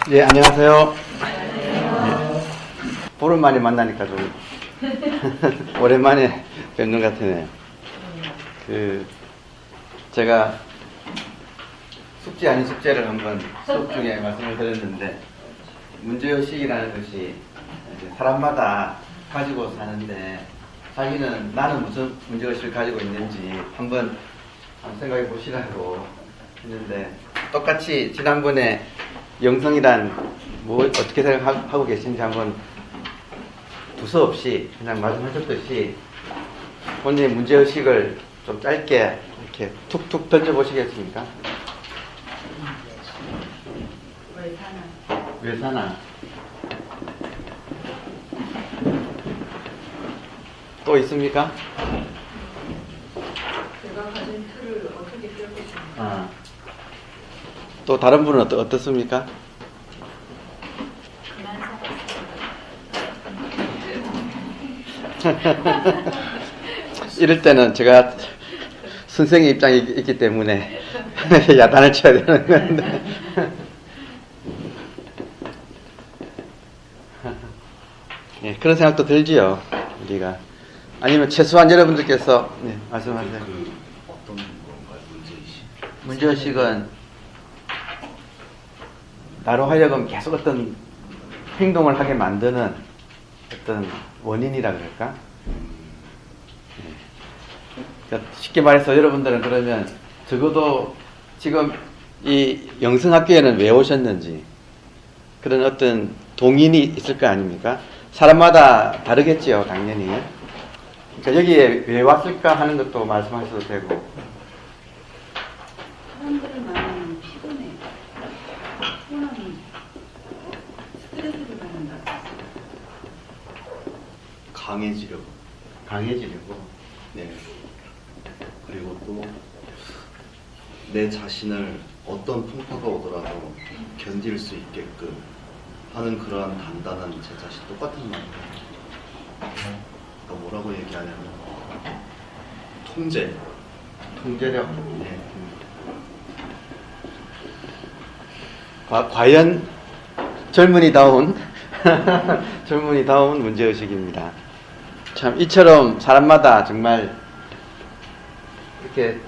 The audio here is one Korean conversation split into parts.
네, 안녕하세요. 네. 오랜만에 만나니까 좀 오랜만에 뵙는 것 같으네요. 제가 숙제 아닌 숙제를 한번 수업 중에 말씀을 드렸는데, 문제의식이라는 것이 사람마다 가지고 사는데, 자기는 나는 무슨 문제의식을 가지고 있는지 한번 생각해 보시라고 했는데, 똑같이 지난번에 영성이란 뭐 어떻게 생각하고 계신지 한번 두서없이 그냥 말씀하셨듯이 본인의 문제의식을 좀 짧게 이렇게 툭툭 던져보시겠습니까? 왜 사나? 또 있습니까? 제가 가진 틀을 어떻게 뺄 것인가. 또 다른 분은 어떻습니까? 이럴 때는 제가 선생의 입장이 있기 때문에 야단을 쳐야 되는 건데. 네, 그런 생각도 들지요, 우리가. 아니면 최소한 여러분들께서 말씀하세요. 어떤 건가요, 문제의식? 문제의식은 나로 하여금 계속 어떤 행동을 하게 만드는 어떤 원인이라 그럴까? 그러니까 쉽게 말해서 여러분들은 그러면 적어도 지금 이 영성학교에는 왜 오셨는지 그런 어떤 동인이 있을 거 아닙니까? 사람마다 다르겠지요, 당연히. 그러니까 여기에 왜 왔을까 하는 것도 말씀하셔도 되고. 사람들을 만나면 피곤해. 피곤하면 스트레스를 받는다. 강해지려고. 강해지려고. 네. 그리고 또 내 자신을 어떤 풍파가 오더라도 견딜 수 있게끔 하는 그러한 단단한 제 자신, 똑같은 말이에요. 그러니까 뭐라고 얘기하냐면 통제력. 네. 과연 젊은이다운 젊은이다운 문제의식입니다. 참 이처럼 사람마다 정말 이렇게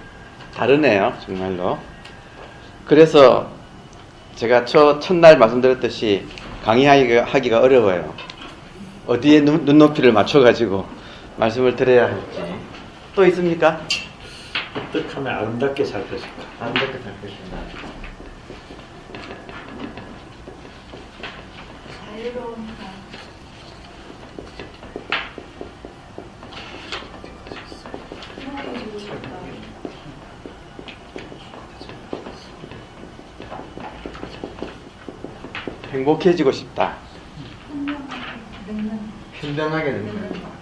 다르네요, 정말로. 그래서 제가 첫날 말씀드렸듯이 강의하기가 어려워요. 어디에 눈높이를 맞춰가지고 말씀을 드려야 할지. 또 있습니까? 어떻게 하면 아름답게 살 것인가? 아름답게 살 것인가. 자유로운 삶. 행복해지고 싶다. 행복해지고 싶다. 냉면. 현명하게 되는 거예요.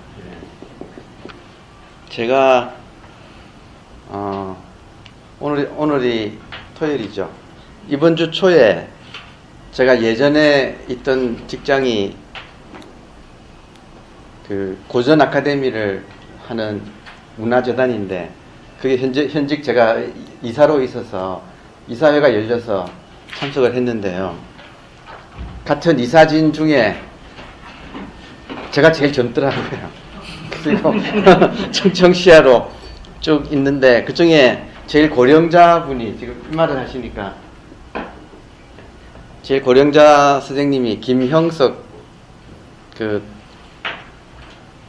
제가 오늘이 토요일이죠. 이번 주 초에 제가 예전에 있던 직장이 그 고전 아카데미를 하는 문화재단인데, 그게 현직 제가 이사로 있어서 이사회가 열려서 참석을 했는데요. 같은 이사진 중에 제가 제일 젊더라고요. 그리고 청청시야로 쭉 있는데, 그 중에 제일 고령자분이 지금 이 말을 하시니까, 제일 고령자 선생님이 김형석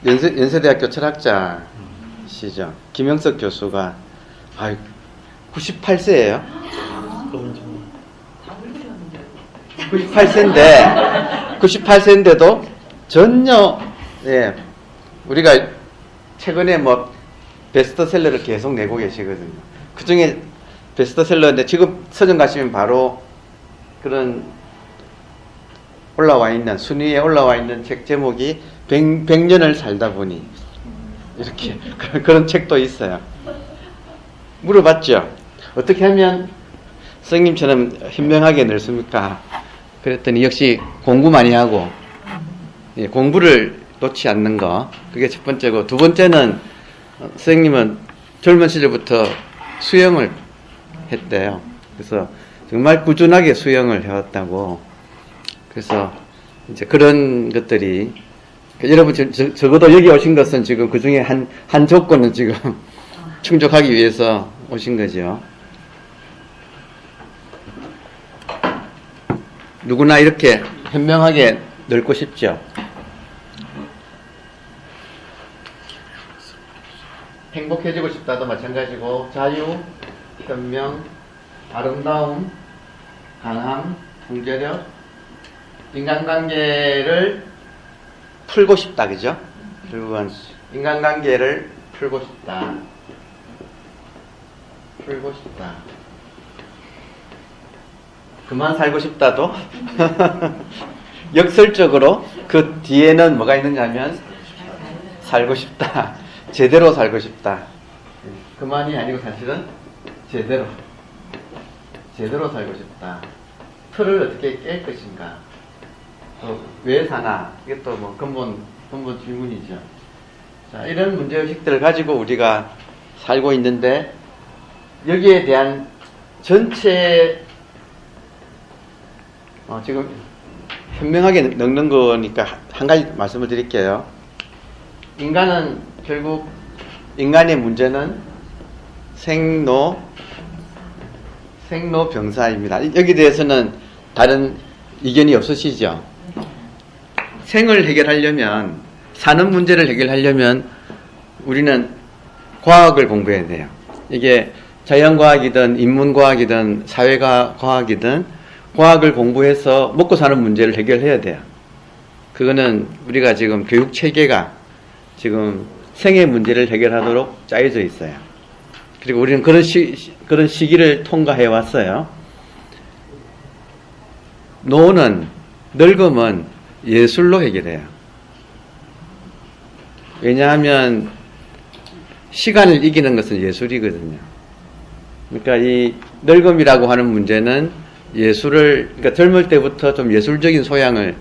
연세대학교 철학자시죠. 김형석 교수가 98세예요. 98세인데도 전혀, 우리가 최근에 뭐 베스트셀러를 계속 내고 계시거든요. 그 중에 베스트셀러인데, 지금 서점 가시면 바로 그런 순위에 올라와 있는 책 제목이 100년을 살다 보니, 이렇게 그런 책도 있어요. 물어봤죠. 어떻게 하면 선생님처럼 현명하게 늙습니까? 그랬더니 역시 공부 많이 하고, 공부를 놓지 않는 거, 그게 첫 번째고, 두 번째는 선생님은 젊은 시절부터 수영을 했대요. 그래서 정말 꾸준하게 수영을 해왔다고. 그래서 이제 그런 것들이 여러분 적어도 여기 오신 것은 지금 그 중에 한 조건은 지금 충족하기 위해서 오신 거죠. 누구나 이렇게 현명하게 늙고 싶죠. 행복해지고 싶다도 마찬가지고 자유, 현명, 아름다움, 강함, 통제력, 인간관계를 풀고 싶다, 그죠? 결국은 인간관계를 풀고 싶다. 풀고 싶다. 그만 살고 싶다도 역설적으로 그 뒤에는 뭐가 있느냐 하면 살고 싶다. 제대로 살고 싶다. 그만이 아니고 사실은 제대로 살고 싶다. 틀을 어떻게 깰 것인가. 왜 사나? 이게 또 뭐 근본 질문이죠. 자, 이런 문제의식들을 가지고 우리가 살고 있는데, 여기에 대한 전체, 지금 현명하게 늙는 거니까 한 가지 말씀을 드릴게요. 인간은 결국, 인간의 문제는 생로병사입니다. 여기 대해서는 다른 이견이 없으시죠? 생을 해결하려면, 사는 문제를 해결하려면 우리는 과학을 공부해야 돼요. 이게 자연과학이든 인문과학이든 사회과학이든 과학을 공부해서 먹고 사는 문제를 해결해야 돼요. 그거는 우리가 지금 교육 체계가 지금 생의 문제를 해결하도록 짜여져 있어요. 그리고 우리는 그런 시기를 통과해 왔어요. 늙음은 예술로 해결해요. 왜냐하면 시간을 이기는 것은 예술이거든요. 그러니까 이 늙음이라고 하는 문제는 그러니까 젊을 때부터 좀 예술적인 소양을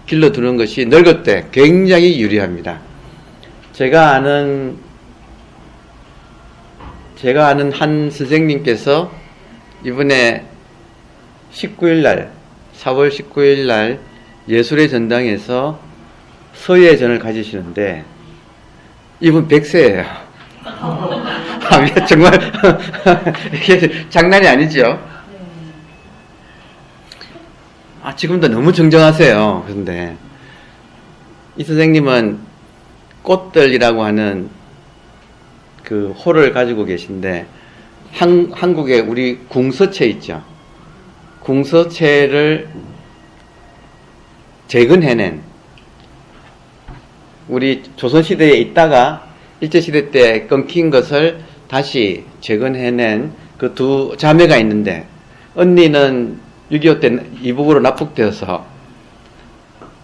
길러두는 것이 늙을 때 굉장히 유리합니다. 제가 아는 한 선생님께서 이번에 4월 19일 날 예술의 전당에서 서예전을 가지시는데, 이분 100세예요. 정말 이게 장난이 아니죠. 지금도 너무 정정하세요. 그런데 이 선생님은 꽃들이라고 하는 그 홀을 가지고 계신데, 한국에 우리 궁서체 있죠. 궁서체를 재건해낸, 우리 조선시대에 있다가 일제시대 때 끊긴 것을 다시 재건해낸 그 두 자매가 있는데, 언니는 6.25 때 이북으로 납북되어서,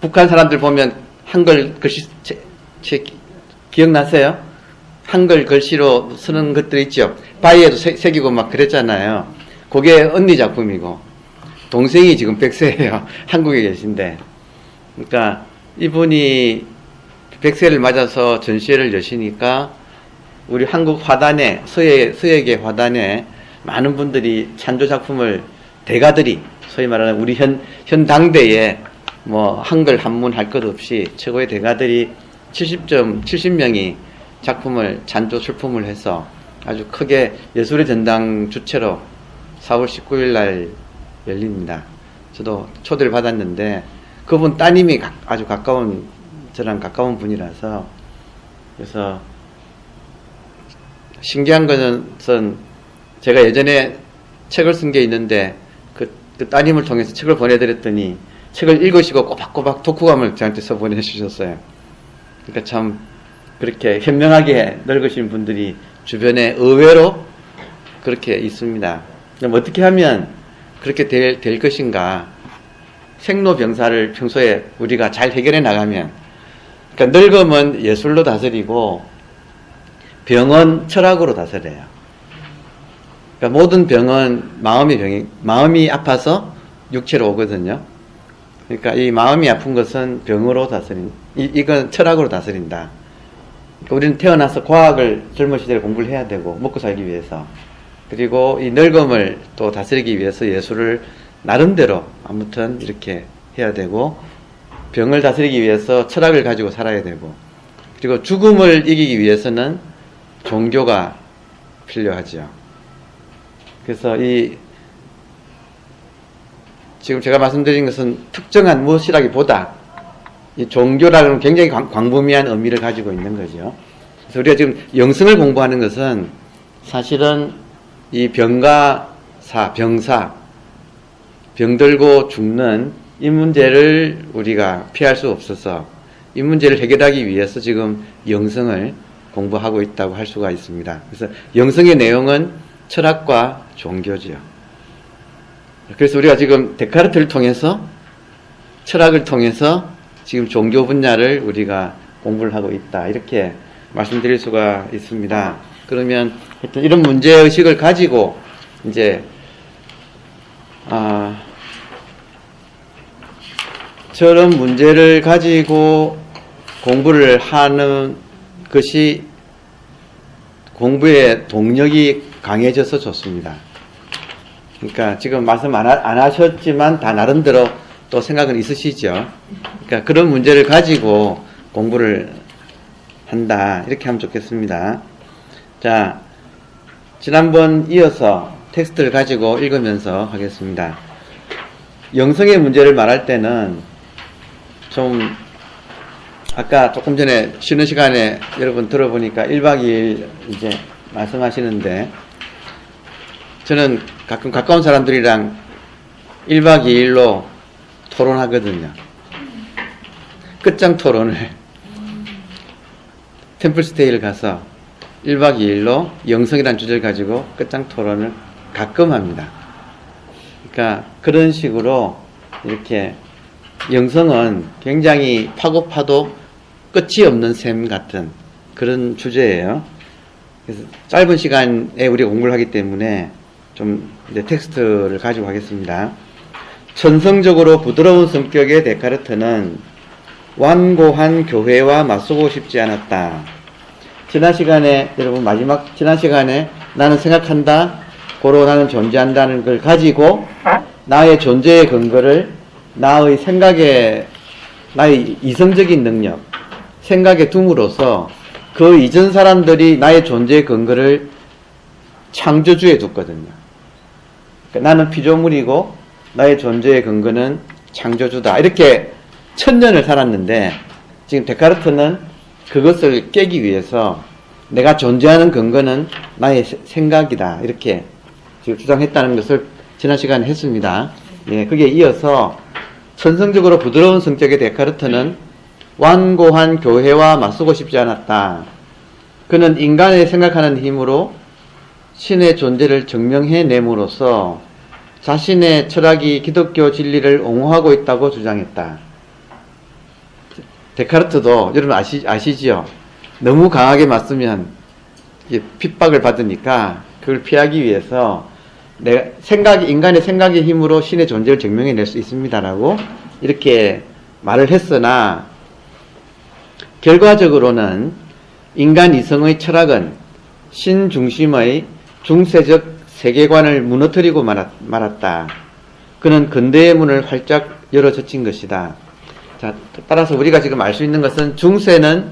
북한 사람들 보면 한글 글씨 기억나세요? 한글 글씨로 쓰는 것들 있죠. 바위에도 새기고 막 그랬잖아요. 그게 언니 작품이고, 동생이 지금 100세예요. 한국에 계신데. 그러니까 이분이 100세를 맞아서 전시회를 여시니까 우리 한국 화단에, 서예계 화단에 많은 분들이 찬조 작품을, 대가들이, 소위 말하는 우리 현 당대에 뭐 한글 한문 할 것 없이 최고의 대가들이 70명이 작품을, 찬조 출품을 해서 아주 크게 예술의 전당 주최로 4월 19일 날 열립니다. 저도 초대를 받았는데, 그분 따님이 아주 저랑 가까운 분이라서, 그래서 신기한 것은 제가 예전에 책을 쓴 게 있는데, 그 따님을 통해서 책을 보내드렸더니 책을 읽으시고 꼬박꼬박 독후감을 저한테 써 보내주셨어요. 그러니까 참 그렇게 현명하게 늙으신 분들이 주변에 의외로 그렇게 있습니다. 그럼 어떻게 하면 그렇게 될 것인가? 생로병사를 평소에 우리가 잘 해결해 나가면, 그러니까 늙음은 예술로 다스리고 병은 철학으로 다스려요. 그러니까 모든 병은 마음이 아파서 육체로 오거든요. 그러니까 이 마음이 아픈 것은 병으로 이건 철학으로 다스린다. 그러니까 우리는 태어나서 과학을 젊은 시절에 공부를 해야 되고, 먹고 살기 위해서. 그리고 이 늙음을 또 다스리기 위해서 예술을 나름대로 아무튼 이렇게 해야 되고, 병을 다스리기 위해서 철학을 가지고 살아야 되고, 그리고 죽음을 이기기 위해서는 종교가 필요하죠. 그래서 지금 제가 말씀드린 것은 특정한 무엇이라기보다 이 종교라는 굉장히 광범위한 의미를 가지고 있는 거죠. 그래서 우리가 지금 영성을 공부하는 것은 사실은 이 병사, 병들고 죽는 이 문제를 우리가 피할 수 없어서 이 문제를 해결하기 위해서 지금 영성을 공부하고 있다고 할 수가 있습니다. 그래서 영성의 내용은 철학과 종교지요. 그래서 우리가 지금 데카르트를 통해서 철학을 통해서 지금 종교 분야를 우리가 공부를 하고 있다. 이렇게 말씀드릴 수가 있습니다. 그러면 하여튼 이런 문제의식을 가지고 이제 저런 문제를 가지고 공부를 하는 것이 공부의 동력이 강해져서 좋습니다. 그러니까 지금 말씀 안 하셨지만 다 나름대로 또 생각은 있으시죠. 그러니까 그런 문제를 가지고 공부를 한다. 이렇게 하면 좋겠습니다. 자, 지난번 이어서 텍스트를 가지고 읽으면서 하겠습니다. 영성의 문제를 말할 때는 좀 아까 조금 전에 쉬는 시간에 여러분 들어보니까 1박 2일 이제 말씀하시는데 저는 가끔 가까운 사람들이랑 1박 2일로 토론하거든요. 끝장 토론을 템플스테이를 가서 1박 2일로 영성이라는 주제를 가지고 끝장 토론을 가끔 합니다. 그러니까 그런 식으로 이렇게 영성은 굉장히 파고 파도 끝이 없는 샘 같은 그런 주제예요. 그래서 짧은 시간에 우리가 공부를 하기 때문에 좀 이제 텍스트를 가지고 가겠습니다. 천성적으로 부드러운 성격의 데카르트는 완고한 교회와 맞서고 싶지 않았다. 지난 시간에 여러분 지난 시간에 나는 생각한다, 고로 나는 존재한다는 걸 가지고 나의 존재의 근거를 나의 생각에 나의 이성적인 능력, 생각에 둠으로써 그 이전 사람들이 나의 존재의 근거를 창조주에 뒀거든요. 그러니까 나는 피조물이고 나의 존재의 근거는 창조주다. 이렇게 천년을 살았는데 지금 데카르트는 그것을 깨기 위해서 내가 존재하는 근거는 나의 생각이다. 이렇게 지금 주장했다는 것을 지난 시간에 했습니다. 예, 거기에 이어서 천성적으로 부드러운 성격의 데카르트는 완고한 교회와 맞서고 싶지 않았다. 그는 인간의 생각하는 힘으로 신의 존재를 증명해냄으로써 자신의 철학이 기독교 진리를 옹호하고 있다고 주장했다. 데카르트도 여러분 아시지요? 너무 강하게 맞으면 핍박을 받으니까 그걸 피하기 위해서 인간의 생각의 힘으로 신의 존재를 증명해낼 수 있습니다라고 이렇게 말을 했으나 결과적으로는 인간 이성의 철학은 신 중심의 중세적 세계관을 무너뜨리고 말았다. 그는 근대의 문을 활짝 열어젖힌 것이다. 자, 따라서 우리가 지금 알 수 있는 것은 중세는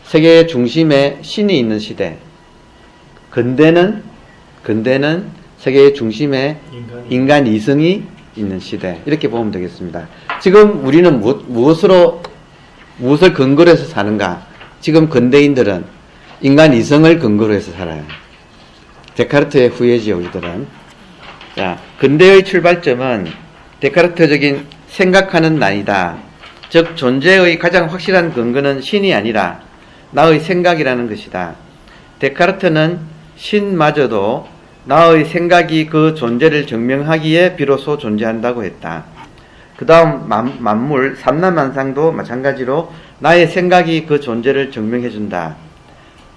세계의 중심에 신이 있는 시대, 근대는 세계의 중심에 인간 이성이 있는 시대, 이렇게 보면 되겠습니다. 지금 우리는 무엇을 근거로 해서 사는가? 지금 근대인들은 인간 이성을 근거로 해서 살아요. 데카르트의 후예지요, 우리들은. 자, 근대의 출발점은 데카르트적인 생각하는 나이다. 즉, 존재의 가장 확실한 근거는 신이 아니라 나의 생각이라는 것이다. 데카르트는 신마저도 나의 생각이 그 존재를 증명하기에 비로소 존재한다고 했다. 그 다음 만물, 삼라만상도 마찬가지로 나의 생각이 그 존재를 증명해준다.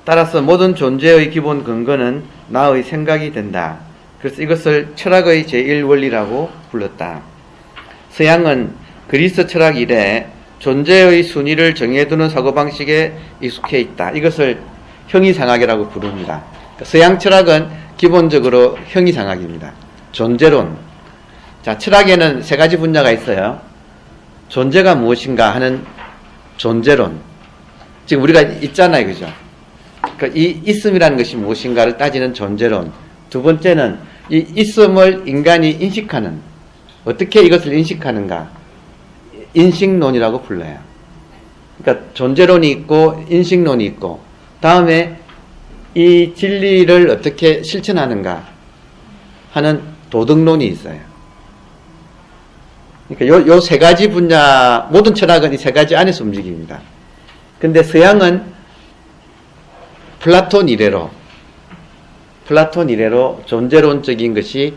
따라서 모든 존재의 기본 근거는 나의 생각이 된다. 그래서 이것을 철학의 제1원리라고 불렀다. 서양은 그리스 철학 이래 존재의 순위를 정해두는 사고방식에 익숙해 있다. 이것을 형이상학이라고 부릅니다. 서양 철학은 기본적으로 형이상학입니다. 존재론. 자, 철학에는 세 가지 분야가 있어요. 존재가 무엇인가 하는 존재론. 지금 우리가 있잖아요. 그죠? 그러니까 이 있음이라는 것이 무엇인가를 따지는 존재론. 두 번째는 이 있음을 인간이 인식하는, 어떻게 이것을 인식하는가. 인식론이라고 불러요. 그러니까 존재론이 있고 인식론이 있고, 다음에 이 진리를 어떻게 실천하는가 하는 도덕론이 있어요. 그러니까 요 세 가지 분야, 모든 철학은 이 세 가지 안에서 움직입니다. 근데 서양은 플라톤 이래로 존재론적인 것이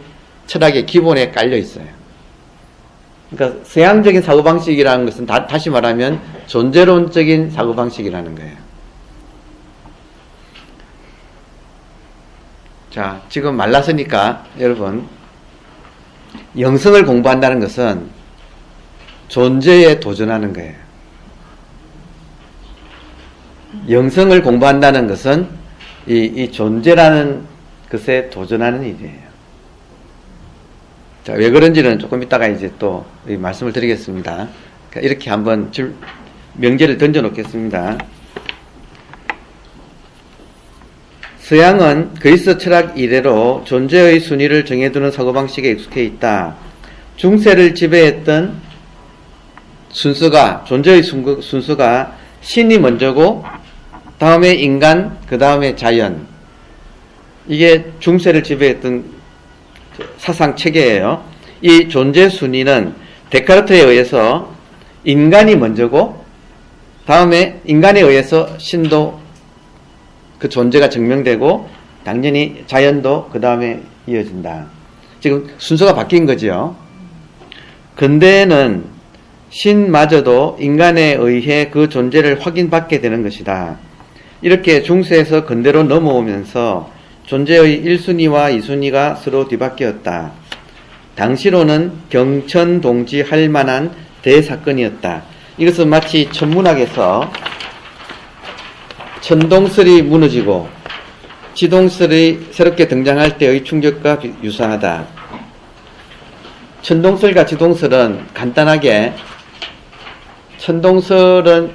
철학의 기본에 깔려 있어요. 그러니까 서양적인 사고방식이라는 것은 다시 말하면 존재론적인 사고방식이라는 거예요. 자, 지금 말랐으니까 여러분, 영성을 공부한다는 것은 존재에 도전하는 거예요. 영성을 공부한다는 것은 이 존재라는 것에 도전하는 일이에요. 자, 왜 그런지는 조금 이따가 이제 또 말씀을 드리겠습니다. 그러니까 이렇게 한번 명제를 던져 놓겠습니다. 서양은 그리스 철학 이래로 존재의 순위를 정해두는 사고방식에 익숙해 있다. 중세를 지배했던 순서가, 존재의 순서가 신이 먼저고, 다음에 인간, 그 다음에 자연. 이게 중세를 지배했던 사상 체계예요. 이 존재 순위는 데카르트에 의해서 인간이 먼저고, 다음에 인간에 의해서 신도, 그 존재가 증명되고, 당연히 자연도 그 다음에 이어진다. 지금 순서가 바뀐 거죠. 근대에는 신마저도 인간에 의해 그 존재를 확인받게 되는 것이다. 이렇게 중세에서 근대로 넘어오면서 존재의 1순위와 2순위가 서로 뒤바뀌었다. 당시로는 경천동지할 만한 대사건이었다. 이것은 마치 천문학에서 천동설이 무너지고 지동설이 새롭게 등장할 때의 충격과 유사하다. 천동설과 지동설은 간단하게, 천동설은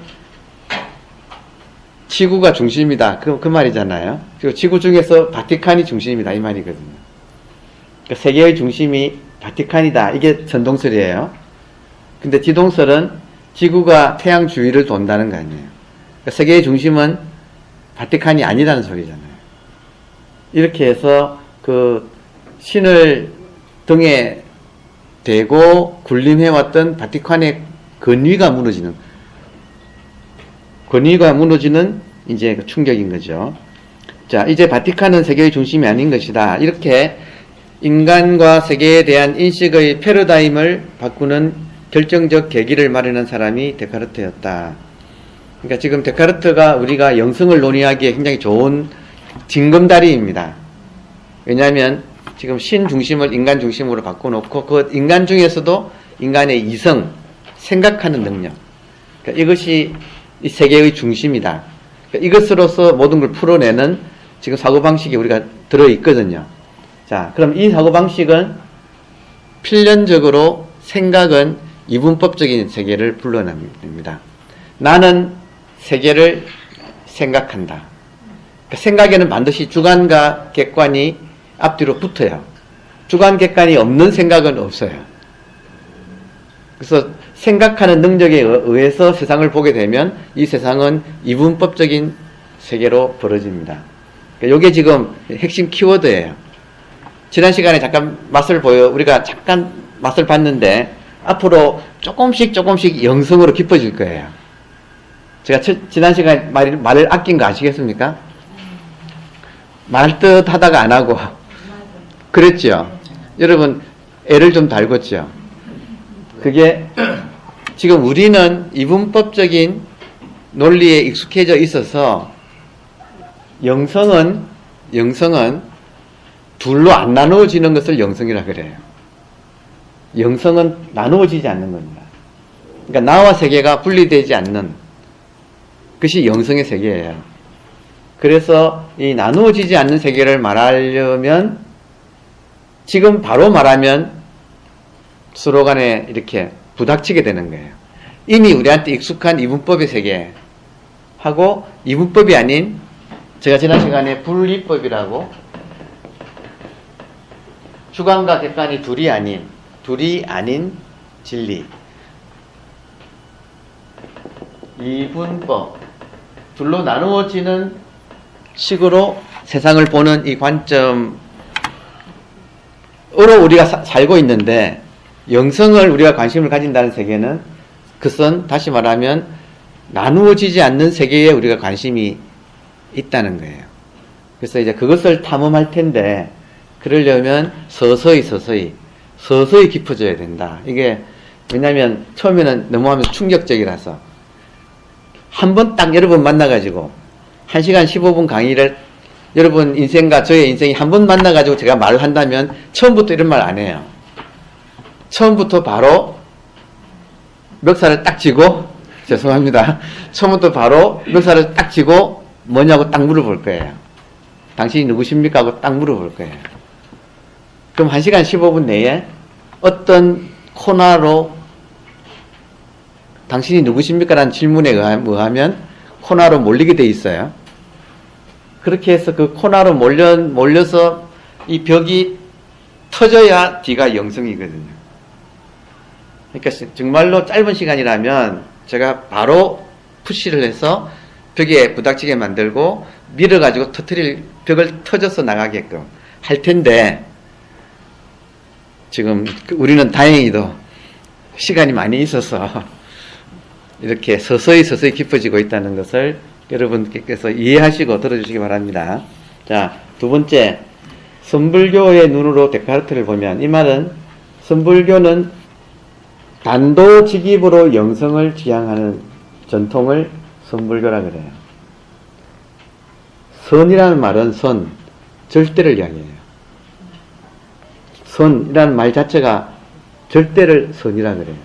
지구가 중심이다. 그 말이잖아요. 그리고 지구 중에서 바티칸이 중심이다. 이 말이거든요. 그러니까 세계의 중심이 바티칸이다. 이게 천동설이에요. 근데 지동설은 지구가 태양 주위를 돈다는 거 아니에요. 그러니까 세계의 중심은 바티칸이 아니라는 소리잖아요. 이렇게 해서 그 신을 등에 대고 군림해왔던 바티칸의 권위가 무너지는 이제 충격인 거죠. 자, 이제 바티칸은 세계의 중심이 아닌 것이다. 이렇게 인간과 세계에 대한 인식의 패러다임을 바꾸는 결정적 계기를 마련한 사람이 데카르트였다. 그러니까 지금 데카르트가 우리가 영성을 논의하기에 굉장히 좋은 징검다리입니다. 왜냐하면 지금 신 중심을 인간 중심으로 바꿔놓고 그 인간 중에서도 인간의 이성, 생각하는 능력, 그러니까 이것이 이 세계의 중심이다. 그러니까 이것으로서 모든 걸 풀어내는 지금 사고방식이 우리가 들어있거든요. 자, 그럼 이 사고방식은 필연적으로 생각은 이분법적인 세계를 불러냅니다. 나는 세계를 생각한다. 그러니까 생각에는 반드시 주관과 객관이 앞뒤로 붙어요. 주관, 객관이 없는 생각은 없어요. 그래서 생각하는 능력에 의해서 세상을 보게 되면 이 세상은 이분법적인 세계로 벌어집니다. 그러니까 이게 지금 핵심 키워드예요. 지난 시간에 잠깐 우리가 잠깐 맛을 봤는데 앞으로 조금씩 영성으로 깊어질 거예요. 제가 지난 시간에 말을 아낀 거 아시겠습니까? 말 듯 하다가 안 하고 그랬죠. 여러분 애를 좀 달궜죠. 그게 지금 우리는 이분법적인 논리에 익숙해져 있어서 영성은 둘로 안 나누어지는 것을 영성이라 그래요. 영성은 나누어지지 않는 겁니다. 그러니까 나와 세계가 분리되지 않는 그것이 영성의 세계예요. 그래서 이 나누어지지 않는 세계를 말하려면 지금 바로 말하면 서로 간에 이렇게 부닥치게 되는 거예요. 이미 우리한테 익숙한 이분법의 세계하고 이분법이 아닌 제가 지난 시간에 분리법이라고 주관과 객관이 둘이 아닌 진리 이분법 둘로 나누어지는 식으로 세상을 보는 이 관점으로 우리가 살고 있는데 영성을 우리가 관심을 가진다는 세계는 그것은 다시 말하면 나누어지지 않는 세계에 우리가 관심이 있다는 거예요. 그래서 이제 그것을 탐험할 텐데 그러려면 서서히 깊어져야 된다. 이게 왜냐하면 처음에는 너무 하면 충격적이라서 한 번 딱 여러분 만나가지고 1시간 15분 강의를 여러분 인생과 저의 인생이 한 번 만나가지고 제가 말을 한다면 처음부터 이런 말 안 해요. 처음부터 바로 멱살을 딱 쥐고 죄송합니다. 처음부터 바로 멱살을 딱 쥐고 뭐냐고 딱 물어볼 거예요. 당신이 누구십니까? 하고 딱 물어볼 거예요. 그럼 1시간 15분 내에 어떤 코너로 당신이 누구십니까? 라는 질문에 의하면 코너로 몰리게 돼 있어요. 그렇게 해서 그 코너로 몰려서 이 벽이 터져야 뒤가 영성이거든요. 그러니까 정말로 짧은 시간이라면 제가 바로 푸시를 해서 벽에 부닥치게 만들고 밀어가지고 벽을 터져서 나가게끔 할 텐데 지금 우리는 다행히도 시간이 많이 있어서 이렇게 서서히 깊어지고 있다는 것을 여러분께서 이해하시고 들어주시기 바랍니다. 자, 두 번째, 선불교의 눈으로 데카르트를 보면 이 말은 선불교는 단도직입으로 영성을 지향하는 전통을 선불교라 그래요. 선이라는 말은 절대를 이야기해요. 선이라는 말 자체가 절대를 선이라 그래요.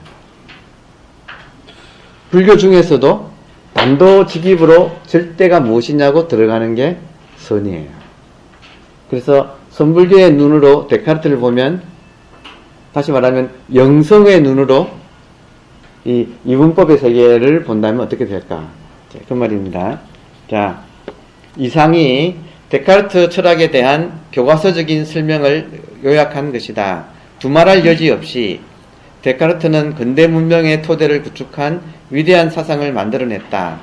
불교 중에서도 단도직입으로 절대가 무엇이냐고 들어가는 게 선이에요. 그래서 선불교의 눈으로 데카르트를 보면 다시 말하면 영성의 눈으로 이 이분법의 세계를 본다면 어떻게 될까? 자, 그 말입니다. 자, 이상이 데카르트 철학에 대한 교과서적인 설명을 요약한 것이다. 두말할 여지 없이 데카르트는 근대 문명의 토대를 구축한 위대한 사상을 만들어냈다.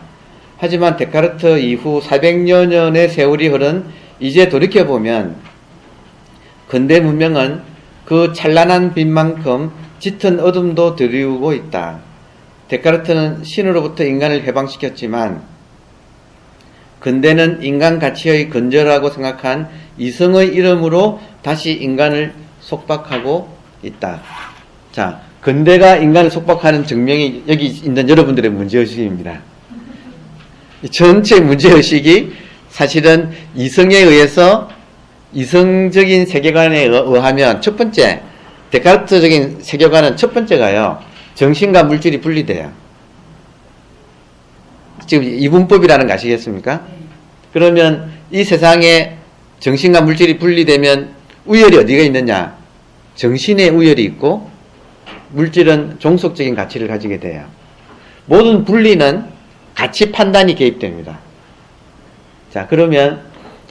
하지만 데카르트 이후 400여 년의 세월이 흐른 이제 돌이켜보면 근대 문명은 그 찬란한 빛만큼 짙은 어둠도 드리우고 있다. 데카르트는 신으로부터 인간을 해방시켰지만 근대는 인간 가치의 근저라고 생각한 이성의 이름으로 다시 인간을 속박하고 있다. 자, 근대가 인간을 속박하는 증명이 여기 있는 여러분들의 문제의식입니다. 이 전체 문제의식이 사실은 이성에 의해서 이성적인 세계관에 의하면 첫 번째, 데카르트적인 세계관은 첫 번째가요, 정신과 물질이 분리돼요. 지금 이분법이라는 거 아시겠습니까? 그러면 이 세상에 정신과 물질이 분리되면 우열이 어디가 있느냐? 정신에 우열이 있고 물질은 종속적인 가치를 가지게 돼요. 모든 분리는 가치 판단이 개입됩니다. 자, 그러면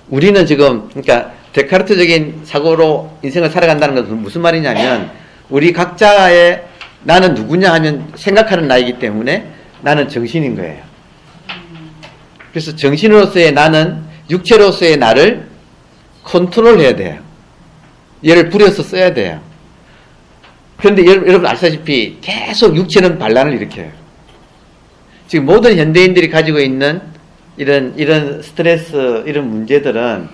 우리는 지금 그러니까 데카르트적인 사고로 인생을 살아간다는 것은 무슨 말이냐면 우리 각자의 나는 누구냐 하면 생각하는 나이기 때문에 나는 정신인 거예요. 그래서 정신으로서의 나는 육체로서의 나를 컨트롤해야 돼요. 얘를 부려서 써야 돼요. 그런데 여러분 아시다시피 계속 육체는 반란을 일으켜요. 지금 모든 현대인들이 가지고 있는 이런 스트레스, 이런 문제들은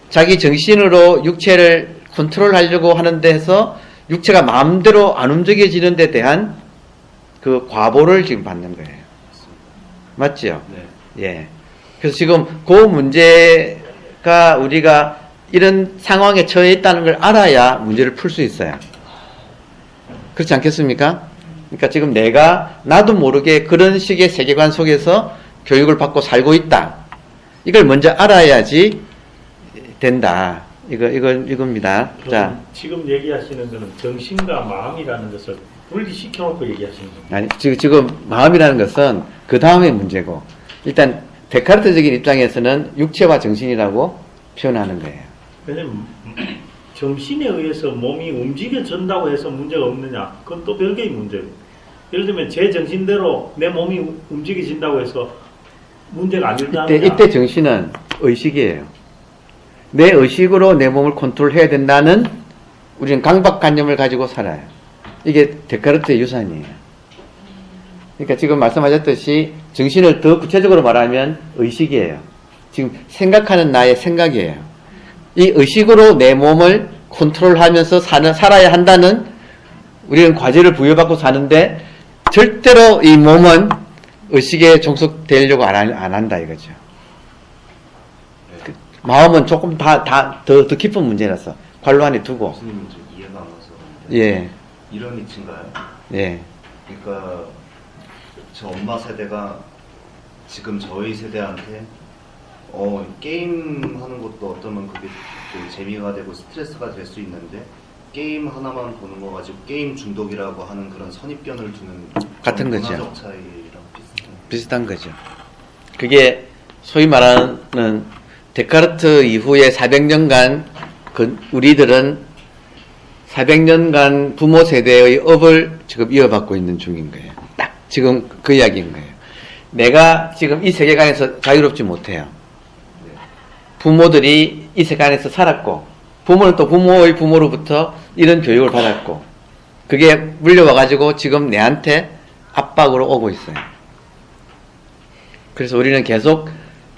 자기 정신으로 육체를 컨트롤하려고 하는 데서 육체가 마음대로 안 움직여지는 데 대한 그 과보를 지금 받는 거예요. 맞죠? 네. 예. 그래서 지금 그 문제가 우리가 이런 상황에 처해 있다는 걸 알아야 문제를 풀 수 있어요. 그렇지 않겠습니까? 그러니까 지금 내가 나도 모르게 그런 식의 세계관 속에서 교육을 받고 살고 있다. 이걸 먼저 알아야지 된다. 이겁니다. 자, 지금 얘기하시는 것은 정신과 마음이라는 것을 분리시켜놓고 얘기하시는 겁니다. 아니, 지금 마음이라는 것은 그 다음의 문제고, 일단 데카르트적인 입장에서는 육체와 정신이라고 표현하는 거예요. 왜냐면 정신에 의해서 몸이 움직여진다고 해서 문제가 없느냐, 그건 또 별개의 문제고. 예를 들면 제 정신대로 내 몸이 움직여진다고 해서 문제가 안 된다느냐. 이때 정신은 의식이에요. 내 의식으로 내 몸을 컨트롤해야 된다는 우리는 강박관념을 가지고 살아요. 이게 데카르트의 유산이에요. 그러니까 지금 말씀하셨듯이 정신을 더 구체적으로 말하면 의식이에요. 지금 생각하는 나의 생각이에요. 이 의식으로 내 몸을 컨트롤하면서 살아야 한다는 우리는 과제를 부여받고 사는데 절대로 이 몸은 의식에 종속되려고 안 한다 이거죠. 그 마음은 조금 더 깊은 문제라서 관로 안에 두고. 교수님은 좀 이해가 안 가서 그런데 예, 이런 이치인가요? 예, 그러니까 저 엄마 세대가 지금 저희 세대한테 게임 하는 것도 어쩌면 그게 좀 재미가 되고 스트레스가 될 수 있는데 게임 하나만 보는 거 가지고 게임 중독이라고 하는 그런 선입견을 두는 같은 그런 거죠. 문화적 차이랑 비슷한 거죠. 그게 소위 말하는 데카르트 이후에 400년간 우리들은 400년간 부모 세대의 업을 지금 이어받고 있는 중인 거예요. 딱 지금 그 이야기인 거예요. 내가 지금 이 세계관에서 자유롭지 못해요. 부모들이 이 세계관에서 살았고, 부모는 또 부모의 부모로부터 이런 교육을 받았고, 그게 물려와가지고 지금 내한테 압박으로 오고 있어요. 그래서 우리는 계속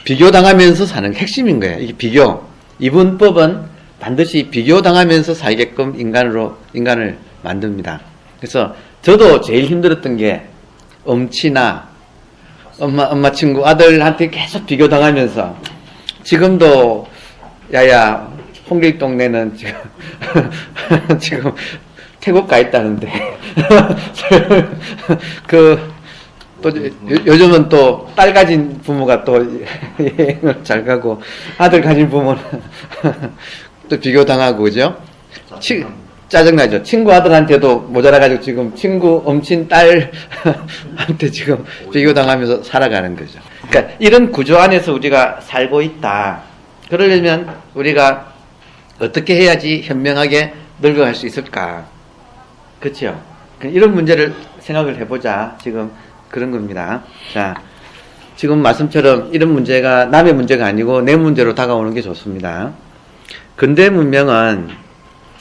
비교당하면서 사는 게 핵심인 거예요. 이게 비교. 이분법은 반드시 비교당하면서 살게끔 인간을 만듭니다. 그래서 저도 제일 힘들었던 게 엄치나 엄마 친구 아들한테 계속 비교당하면서 지금도 야야 홍길 동네는 지금 태국 가 있다는데 또 요즘은 또 딸 가진 부모가 또 여행을 잘 가고 아들 가진 부모는 또 비교당하고 그죠? 짜증나죠. 친구 아들한테도 모자라가지고 지금 친구 엄친 딸한테 지금 비교당하면서 살아가는 거죠. 그러니까 이런 구조 안에서 우리가 살고 있다. 그러려면 우리가 어떻게 해야지 현명하게 늙어갈 수 있을까? 그렇죠? 이런 문제를 생각을 해보자. 지금 그런 겁니다. 자, 지금 말씀처럼 이런 문제가 남의 문제가 아니고 내 문제로 다가오는 게 좋습니다. 근대 문명은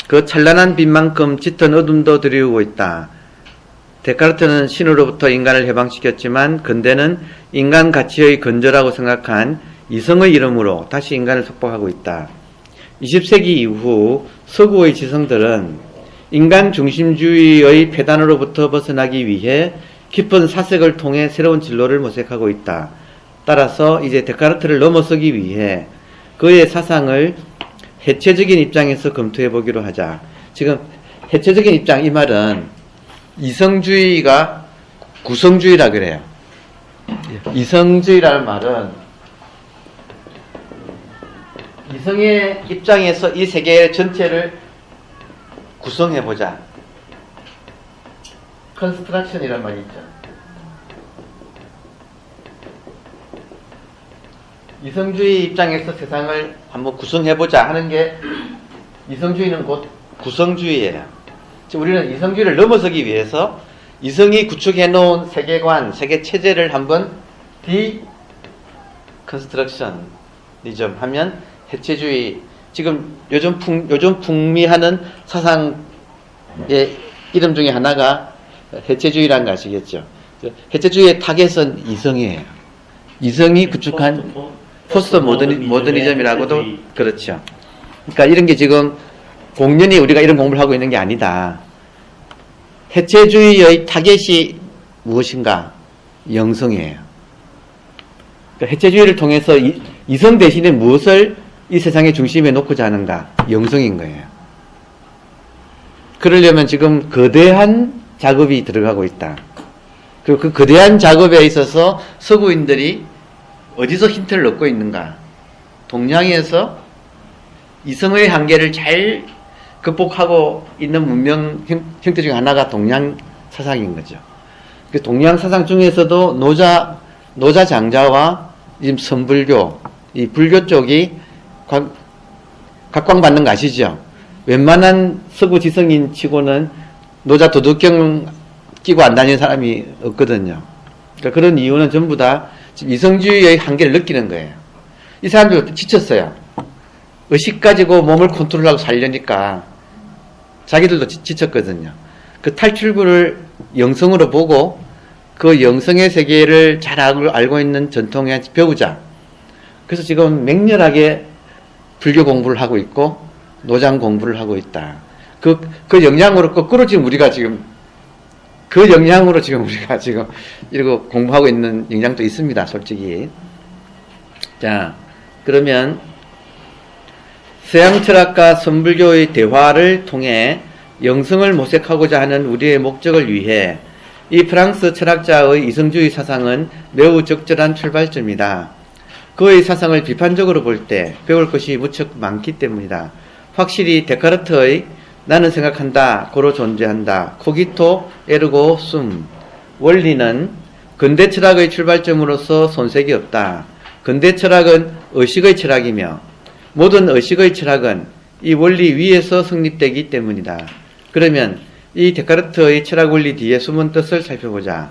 그 찬란한 빛만큼 짙은 어둠도 드리우고 있다. 데카르트는 신으로부터 인간을 해방시켰지만 근대는 인간 가치의 근저라고 생각한 이성의 이름으로 다시 인간을 속박하고 있다. 20세기 이후 서구의 지성들은 인간 중심주의의 폐단으로부터 벗어나기 위해 깊은 사색을 통해 새로운 진로를 모색하고 있다. 따라서 이제 데카르트를 넘어서기 위해 그의 사상을 해체적인 입장에서 검토해 보기로 하자. 지금 해체적인 입장 이 말은 이성주의가 구성주의라 그래요. 이성주의라는 말은 이성의 입장에서 이 세계 전체를 구성해 보자. 컨스트럭션이란 말이 있죠. 이성주의 입장에서 세상을 한번 구성해보자 하는 게 이성주의는 곧 구성주의예요. 우리는 이성주의를 넘어서기 위해서 이성이 구축해놓은 세계관, 세계체제를 한번 디컨스트럭션이즘 하면 해체주의, 지금 요즘 풍미하는 사상의 이름 중에 하나가 해체주의라는 거 아시겠죠? 해체주의의 타겟은 이성이에요. 이성이 구축한 포스트 모더니즘이라고도 그렇죠. 그러니까 이런 게 지금 공연히 우리가 이런 공부를 하고 있는 게 아니다. 해체주의의 타겟이 무엇인가? 영성이에요. 그러니까 해체주의를 통해서 이성 대신에 무엇을 이 세상의 중심에 놓고자 하는가? 영성인 거예요. 그러려면 지금 거대한 작업이 들어가고 있다. 그리고 그 거대한 작업에 있어서 서구인들이 어디서 힌트를 얻고 있는가? 동양에서 이성의 한계를 잘 극복하고 있는 문명 형태 중에 하나가 동양 사상인 거죠. 그 동양 사상 중에서도 노자 장자와 지금 선불교, 이 불교 쪽이 각광받는 거 아시죠? 웬만한 서구 지성인 치고는 노자 도덕경 끼고 안 다니는 사람이 없거든요. 그러니까 그런 이유는 전부 다 지금 이성주의의 한계를 느끼는 거예요. 이 사람들도 지쳤어요. 의식 가지고 몸을 컨트롤하고 살려니까 자기들도 지쳤거든요. 그 탈출구를 영성으로 보고 그 영성의 세계를 잘 알고 있는 전통에 배우자. 그래서 지금 맹렬하게 불교 공부를 하고 있고 노장 공부를 하고 있다. 그 영향으로 거꾸로 지금 우리가 지금 그 영향으로 지금 우리가 지금 이러고 공부하고 있는 영향도 있습니다. 솔직히. 자, 그러면 서양 철학과 선불교의 대화를 통해 영성을 모색하고자 하는 우리의 목적을 위해 이 프랑스 철학자의 이성주의 사상은 매우 적절한 출발점이다. 그의 사상을 비판적으로 볼 때 배울 것이 무척 많기 때문이다. 확실히 데카르트의 나는 생각한다, 고로 존재한다, 코기토 에르고 숨 원리는 근대 철학의 출발점으로서 손색이 없다. 근대 철학은 의식의 철학이며 모든 의식의 철학은 이 원리 위에서 성립되기 때문이다. 그러면 이 데카르트의 철학 원리 뒤에 숨은 뜻을 살펴보자.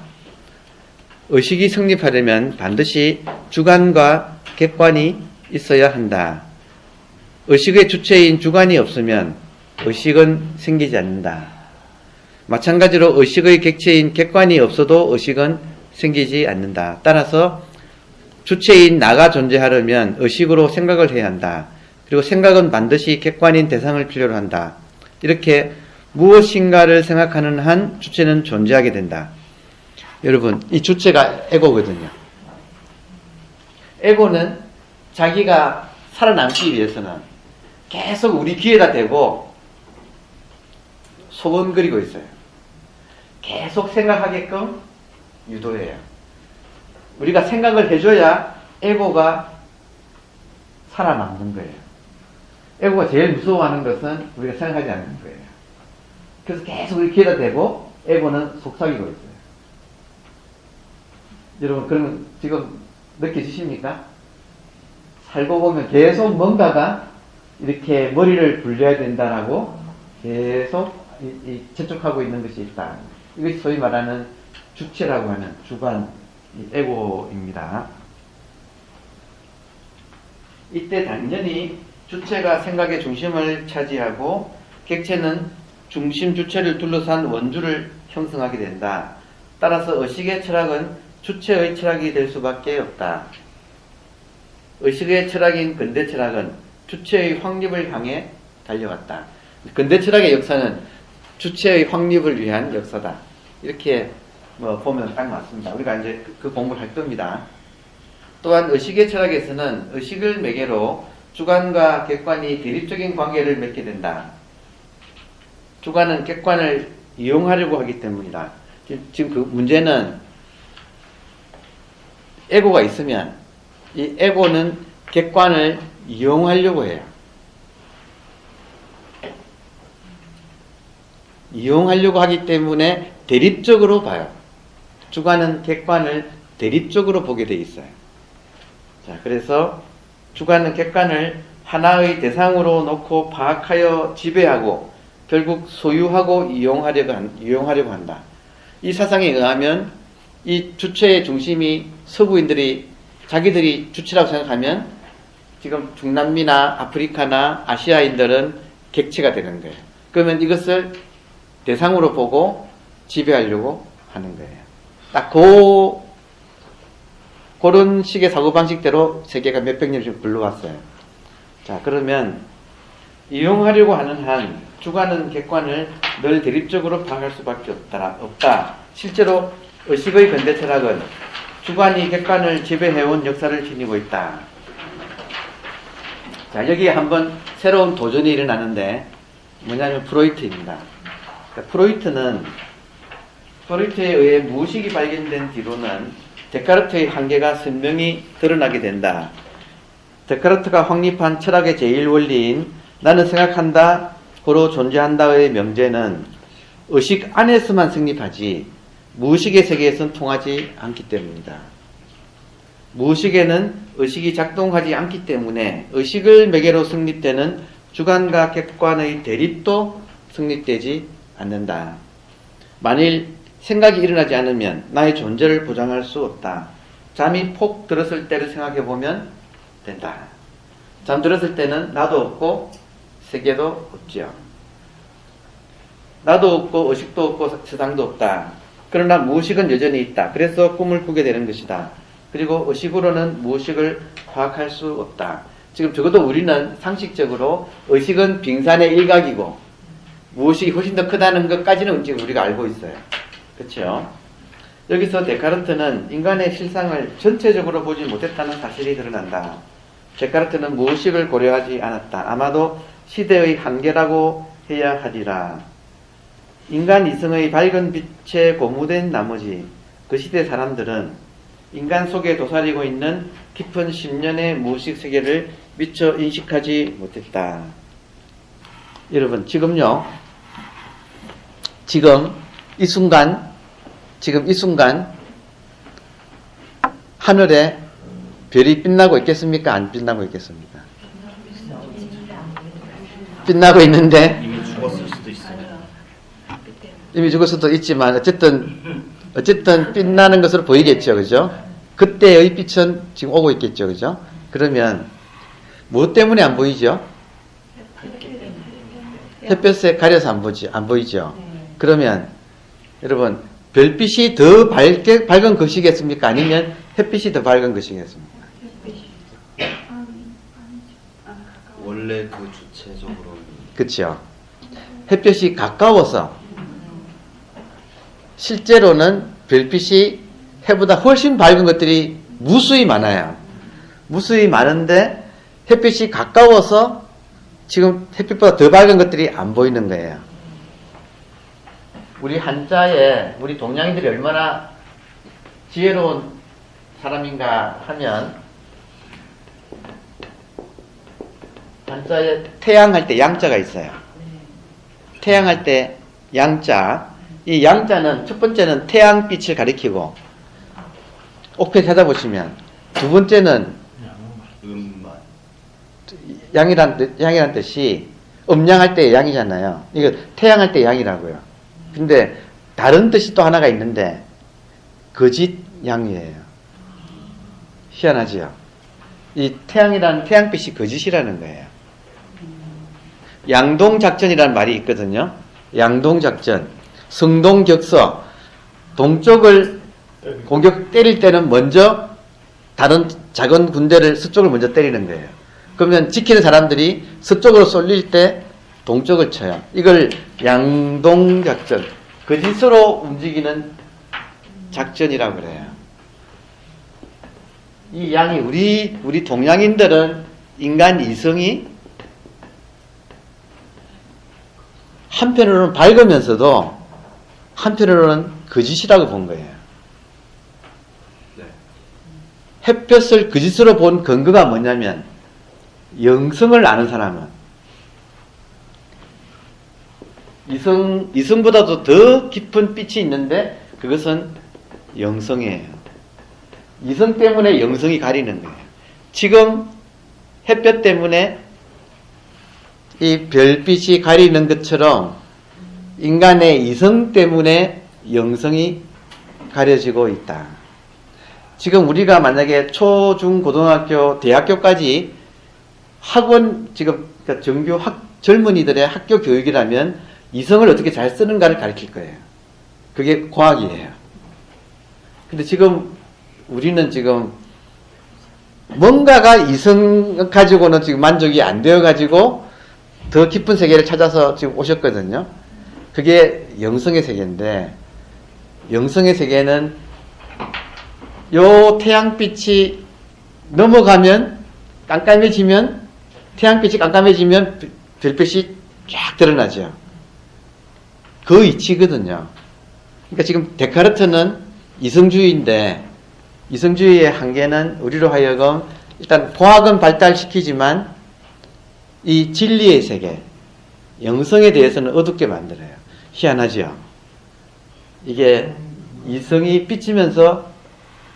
의식이 성립하려면 반드시 주관과 객관이 있어야 한다. 의식의 주체인 주관이 없으면 의식은 생기지 않는다. 마찬가지로 의식의 객체인 객관이 없어도 의식은 생기지 않는다. 따라서 주체인 나가 존재하려면 의식으로 생각을 해야 한다. 그리고 생각은 반드시 객관인 대상을 필요로 한다. 이렇게 무엇인가를 생각하는 한 주체는 존재하게 된다. 여러분, 이 주체가 에고거든요. 에고는 자기가 살아남기 위해서는 계속 우리 귀에다 대고 소원거리고 있어요. 계속 생각하게끔 유도해요. 우리가 생각을 해줘야 에고가 살아남는 거예요. 에고가 제일 무서워하는 것은 우리가 생각하지 않는 거예요. 그래서 계속 우리 귀에다 대고 에고는 속삭이고 있어요. 여러분, 그러면 지금 느껴지십니까? 살고 보면 계속 뭔가가 이렇게 머리를 굴려야 된다라고 계속 재촉하고 있는 것이 있다. 이것이 소위 말하는 주체라고 하는 주관, 에고입니다. 이때 당연히 주체가 생각의 중심을 차지하고 객체는 중심 주체를 둘러싼 원주를 형성하게 된다. 따라서 의식의 철학은 주체의 철학이 될 수밖에 없다. 의식의 철학인 근대 철학은 주체의 확립을 향해 달려갔다. 근대 철학의 역사는 주체의 확립을 위한 역사다. 이렇게 보면 딱 맞습니다. 우리가 이제 그 공부를 할 겁니다. 또한 의식의 철학에서는 의식을 매개로 주관과 객관이 대립적인 관계를 맺게 된다. 주관은 객관을 이용하려고 하기 때문이다. 지금 그 문제는 에고가 있으면 이 에고는 객관을 이용하려고 해요. 이용하려고 하기 때문에 대립적으로 봐요. 주관은 객관을 대립적으로 보게 돼 있어요. 자, 그래서 주관은 객관을 하나의 대상으로 놓고 파악하여 지배하고 결국 소유하고 이용하려고 한다. 이 사상에 의하면 이 주체의 중심이 서구인들이 자기들이 주체라고 생각하면 지금 중남미나 아프리카나 아시아인들은 객체가 되는 거예요. 그러면 이것을 대상으로 보고 지배하려고 하는 거예요. 딱 그런 식의 사고방식대로 세계가 몇백 년을 좀 굴러왔어요. 자, 그러면 이용하려고 하는 한 주관은 객관을 늘 대립적으로 파악할 수밖에 없다. 실제로 의식의 근대 철학은 주관이 객관을 지배해온 역사를 지니고 있다. 자, 여기에 한번 새로운 도전이 일어나는데 뭐냐면 프로이트입니다. 그러니까 프로이트에 의해 무의식이 발견된 뒤로는 데카르트의 한계가 선명히 드러나게 된다. 데카르트가 확립한 철학의 제1원리인 나는 생각한다, 고로 존재한다의 명제는 의식 안에서만 성립하지 무의식의 세계에서는 통하지 않기 때문이다. 무의식에는 의식이 작동하지 않기 때문에 의식을 매개로 성립되는 주관과 객관의 대립도 성립되지 않는다. 만일 생각이 일어나지 않으면 나의 존재를 보장할 수 없다. 잠이 폭 들었을 때를 생각해 보면 된다. 잠들었을 때는 나도 없고 세계도 없지요. 나도 없고 의식도 없고 세상도 없다. 그러나 무의식은 여전히 있다. 그래서 꿈을 꾸게 되는 것이다. 그리고 의식으로는 무의식을 파악할 수 없다. 지금 적어도 우리는 상식적으로 의식은 빙산의 일각이고 무의식이 훨씬 더 크다는 것까지는 지금 우리가 알고 있어요. 그렇죠? 여기서 데카르트는 인간의 실상을 전체적으로 보지 못했다는 사실이 드러난다. 데카르트는 무의식을 고려하지 않았다. 아마도 시대의 한계라고 해야 하리라. 인간 이성의 밝은 빛에 고무된 나머지 그 시대 사람들은 인간 속에 도사리고 있는 깊은 10년의 무의식 세계를 미처 인식하지 못했다. 여러분, 지금요, 지금 이 순간 하늘에 별이 빛나고 있겠습니까? 안 빛나고 있겠습니까? 빛나고 있는데 이미 죽었을 수도 있어요. 이미 죽을 수도 있지만 어쨌든 빛나는 것으로 보이겠죠. 그죠? 그때의 빛은 지금 오고 있겠죠. 그죠? 그러면 무엇 때문에 안 보이죠? 햇볕에 가려서 안 보이죠. 그러면 여러분, 별빛이 더 밝은 것이겠습니까? 아니면 햇빛이 더 밝은 것이겠습니까? 원래 그 주체적으로는 그렇죠. 햇볕이 가까워서 실제로는 별빛이 해보다 훨씬 밝은 것들이 무수히 많아요. 무수히 많은데 햇빛이 가까워서 지금 햇빛보다 더 밝은 것들이 안 보이는 거예요. 우리 한자에 우리 동양인들이 얼마나 지혜로운 사람인가 하면 한자에 태양할 때 양자가 있어요. 태양할 때 양자. 이 양자는 첫 번째는 태양빛을 가리키고 옥패 찾아보시면 두 번째는 음만 양이란 뜻이 음양할 때 양이잖아요. 이거 태양할 때 양이라고요. 근데 다른 뜻이 또 하나가 있는데 거짓 양이에요. 희한하지요. 이 태양빛이 거짓이라는 거예요. 양동작전이라는 말이 있거든요. 양동작전. 성동격서. 동쪽을 때릴 때는 먼저 다른 작은 군대를 서쪽을 먼저 때리는 거예요. 그러면 지키는 사람들이 서쪽으로 쏠릴 때 동쪽을 쳐요. 이걸 양동작전. 거짓으로 움직이는 작전이라고 그래요. 이 양이 우리 동양인들은 인간 이성이 한편으로는 밝으면서도 한편으로는 거짓이라고 본 거예요. 네. 햇볕을 거짓으로 본 근거가 뭐냐면 영성을 아는 사람은 이성보다도 더 깊은 빛이 있는데 그것은 영성이에요. 이성 때문에 영성이 가리는 거예요. 지금 햇볕 때문에 이 별빛이 가리는 것처럼 인간의 이성 때문에 영성이 가려지고 있다. 지금 우리가 만약에 초, 중, 고등학교, 대학교까지 학원, 지금 정규 젊은이들의 학교 교육이라면 이성을 어떻게 잘 쓰는가를 가르칠 거예요. 그게 과학이에요. 근데 지금 우리는 지금 뭔가가 이성 가지고는 지금 만족이 안 되어 가지고 더 깊은 세계를 찾아서 지금 오셨거든요. 그게 영성의 세계인데, 영성의 세계는 요 태양빛이 넘어가면 태양빛이 깜깜해지면 별빛이 쫙 드러나죠. 그 이치거든요. 그러니까 지금 데카르트는 이성주의인데, 이성주의의 한계는 우리로 하여금 일단 과학은 발달시키지만 이 진리의 세계, 영성에 대해서는 어둡게 만들어요. 희한하죠. 이게 이성이 삐치면서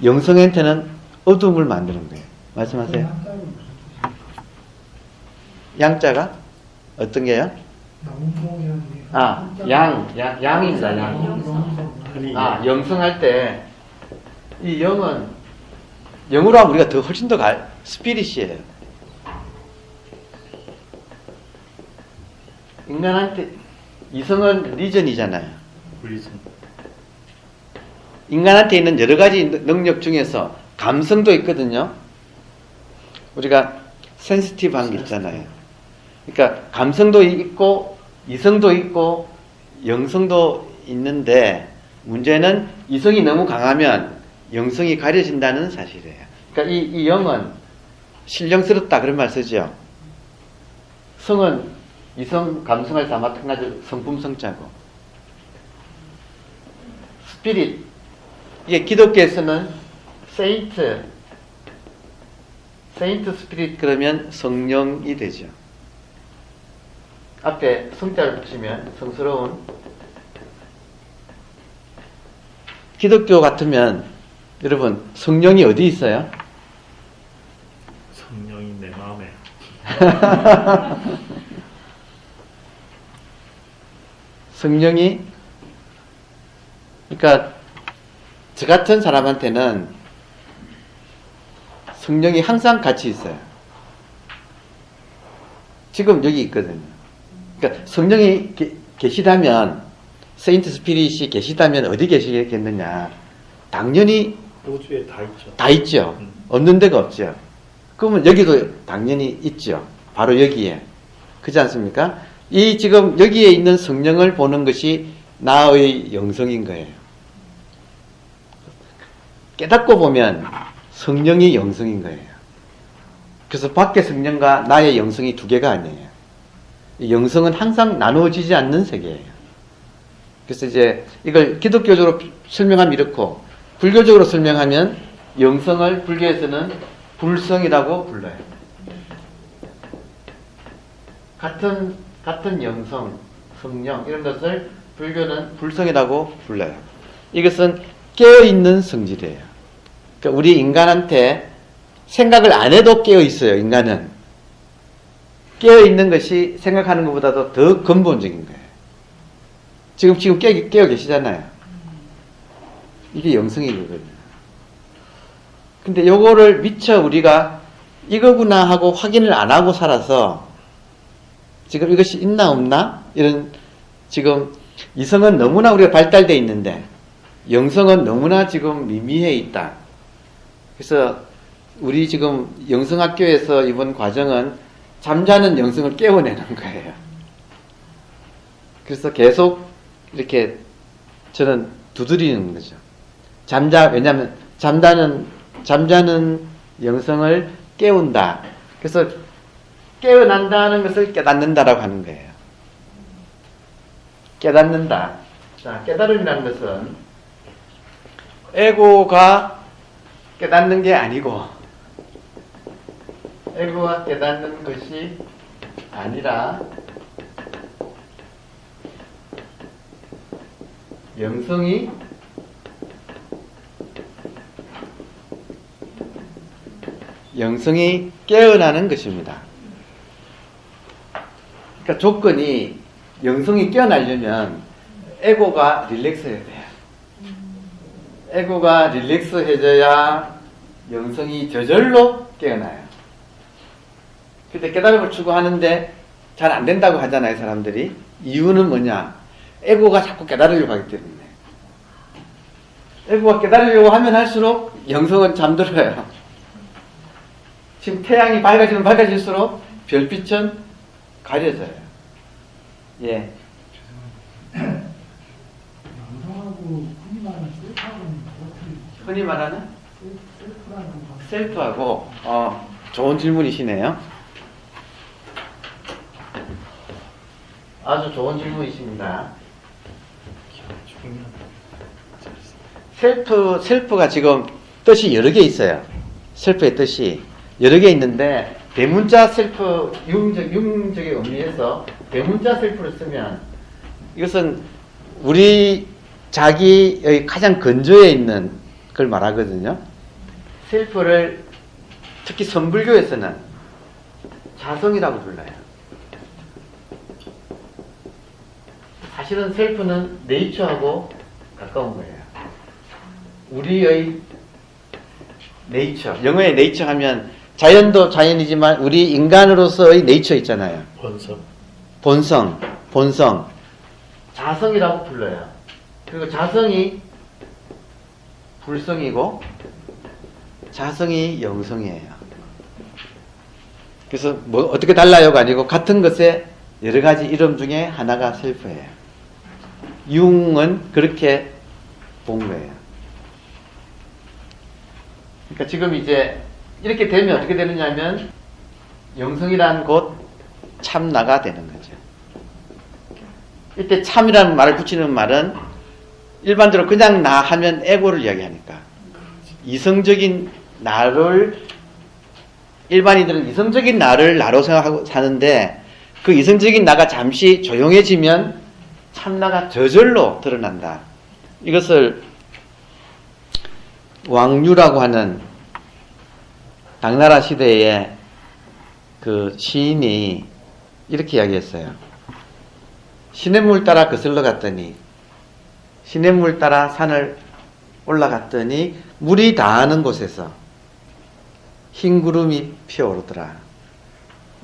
영성한테는 어둠을 만드는 거예요. 말씀하세요. 양자가 어떤 게요? 아, 양입니다. 양. 아니, 아, 영성할 때 이 영은 영으로 하면 우리가 더 훨씬 더 스피릿이에요. 인간한테 이성은 리전이잖아요. 리전. 인간한테 있는 여러 가지 능력 중에서 감성도 있거든요. 우리가 센시티브한 게 있잖아요. 그러니까 감성도 있고 이성도 있고 영성도 있는데 문제는 이성이 너무 강하면 영성이 가려진다는 사실이에요. 그러니까 이 영은 신령스럽다 그런 말 쓰죠. 성은 이성 감성을 다 마찬가지로 성품성자고 스피릿 이게 기독교에서는 세인트 스피릿 그러면 성령이 되죠. 앞에 성자를 붙이면 성스러운. 기독교 같으면 여러분 성령이 어디 있어요? 성령이 내 마음에. 성령이 그러니까 저 같은 사람한테는 성령이 항상 같이 있어요. 지금 여기 있거든요. 그러니까 성령이 계시다면 세인트 스피릿이 계시다면 어디 계시겠느냐? 당연히 우주에 다 있죠. 다 있죠. 없는 데가 없죠. 그러면 여기도 당연히 있죠. 바로 여기에. 그렇지 않습니까? 이 지금 여기에 있는 성령을 보는 것이 나의 영성인 거예요. 깨닫고 보면 성령이 영성인 거예요. 그래서 밖의 성령과 나의 영성이 두 개가 아니에요. 이 영성은 항상 나누어지지 않는 세계예요. 그래서 이제 이걸 기독교적으로 설명하면 이렇고 불교적으로 설명하면 영성을 불교에서는 불성이라고 불러요. 같은 영성, 성령 이런 것을 불교는 불성이라고 불러요. 이것은 깨어있는 성질이에요. 그러니까 우리 인간한테 생각을 안 해도 깨어있어요. 인간은. 깨어있는 것이 생각하는 것보다도 더 근본적인 거예요. 지금 깨어 계시잖아요. 이게 영성이거든요. 근데 요거를 미처 우리가 이거구나 하고 확인을 안 하고 살아서 지금 이것이 있나 없나? 이런 지금 이성은 너무나 우리가 발달되어 있는데 영성은 너무나 지금 미미해 있다. 그래서 우리 지금 영성학교에서 이번 과정은 잠자는 영성을 깨워내는 거예요. 그래서 계속 이렇게 저는 두드리는 거죠. 왜냐하면 잠자는 영성을 깨운다. 그래서 깨어난다는 것을 깨닫는다라고 하는 거예요. 깨닫는다. 자, 깨달음이라는 것은 에고가 깨닫는 게 아니고 에고가 깨닫는 것이 아니라 영성이 깨어나는 것입니다. 그러니까 조건이 영성이 깨어나려면 에고가 릴렉스해야 돼요. 에고가 릴렉스해져야 영성이 저절로 깨어나요. 근데 깨달음을 추구하는데 잘 안 된다고 하잖아요, 사람들이. 이유는 뭐냐? 에고가 자꾸 깨달으려고 하기 때문에. 에고가 깨달으려고 하면 할수록 영성은 잠들어요. 지금 태양이 밝아지면 밝아질수록 별빛은 가려져요. 예. 영성하고 흔히 말하는 셀프하고 좋은 질문이시네요. 아주 좋은 질문이십니다. 셀프가 지금 뜻이 여러 개 있어요. 셀프의 뜻이 여러 개 있는데 대문자 셀프 유흥적인 의미에서 대문자 셀프를 쓰면 이것은 우리 자기의 가장 근저에 있는 걸 말하거든요. 셀프를 특히 선불교에서는 자성이라고 불러요. 사실은 셀프는 네이처하고 가까운 거예요. 우리의 네이처, 영어의 네이처 하면 자연도 자연이지만 우리 인간으로서의 네이처 있잖아요. 본성, 자성이라고 불러요. 그리고 자성이 불성이고 자성이 영성이에요. 그래서 뭐 어떻게 달라요가 아니고 같은 것의 여러 가지 이름 중에 하나가 셀프예요. 융은 그렇게 본 거예요. 그러니까 지금 이제 이렇게 되면 어떻게 되느냐면 영성이란 곧 참나가 되는 거죠. 이때 참이라는 말을 붙이는 말은 일반적으로 그냥 나 하면 에고를 이야기하니까 이성적인 나를 일반인들은 이성적인 나를 나로 생각하고 사는데 그 이성적인 나가 잠시 조용해지면 참나가 저절로 드러난다. 이것을 왕류라고 하는 당나라 시대의 그 시인이 이렇게 이야기했어요. 시냇물 따라 거슬러 갔더니 시냇물 따라 산을 올라갔더니 물이 닿는 곳에서 흰 구름이 피어오르더라.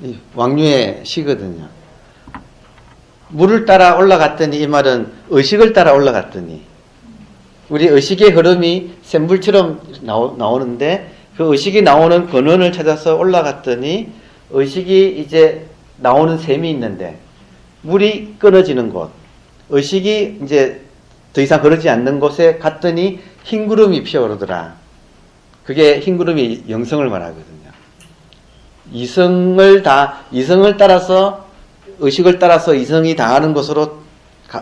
이 왕류의 시거든요. 물을 따라 올라갔더니 이 말은 의식을 따라 올라갔더니 우리 의식의 흐름이 샘물처럼 나오는데 그 의식이 나오는 근원을 찾아서 올라갔더니 의식이 이제 나오는 샘이 있는데 물이 끊어지는 곳, 의식이 이제 더 이상 흐르지 않는 곳에 갔더니 흰 구름이 피어오르더라. 그게 흰 구름이 영성을 말하거든요. 이성을 따라서 의식을 따라서 이성이 닿는 곳으로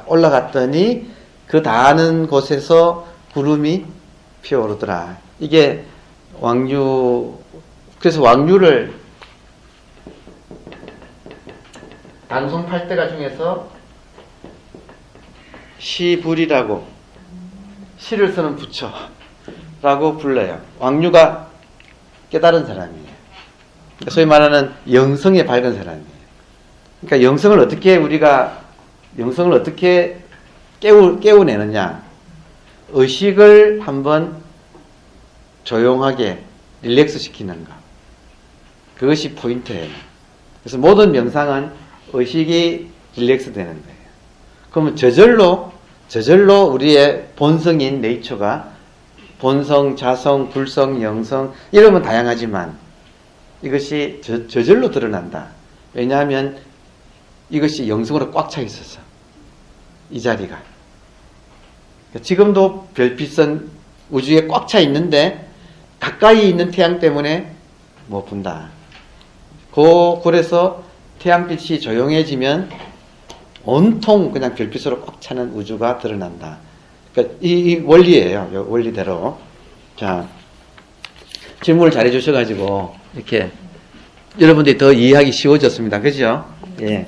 올라갔더니 그 닿는 곳에서 구름이 피어오르더라. 이게 왕류, 그래서 왕류를 단송 8대가 중에서 시불이라고 시를 쓰는 부처라고 불러요. 왕류가 깨달은 사람이에요. 소위 말하는 영성에 밝은 사람이에요. 그러니까 영성을 어떻게 깨우내느냐. 의식을 한번 조용하게 릴렉스 시키는 것. 그것이 포인트예요. 그래서 모든 명상은 의식이 릴렉스 되는 거예요. 그러면 저절로 우리의 본성인 네이처가 본성, 자성, 불성, 영성 이러면 다양하지만 이것이 저절로 드러난다. 왜냐하면 이것이 영성으로 꽉 차 있어서 이 자리가 지금도 별빛은 우주에 꽉 차 있는데 가까이 있는 태양 때문에 못 본다. 그래서 태양빛이 조용해지면 온통 그냥 별빛으로 꽉 차는 우주가 드러난다. 그러니까 이 원리예요. 이 원리대로. 자, 질문을 잘해 주셔가지고 이렇게 여러분들이 더 이해하기 쉬워졌습니다. 그죠? 예.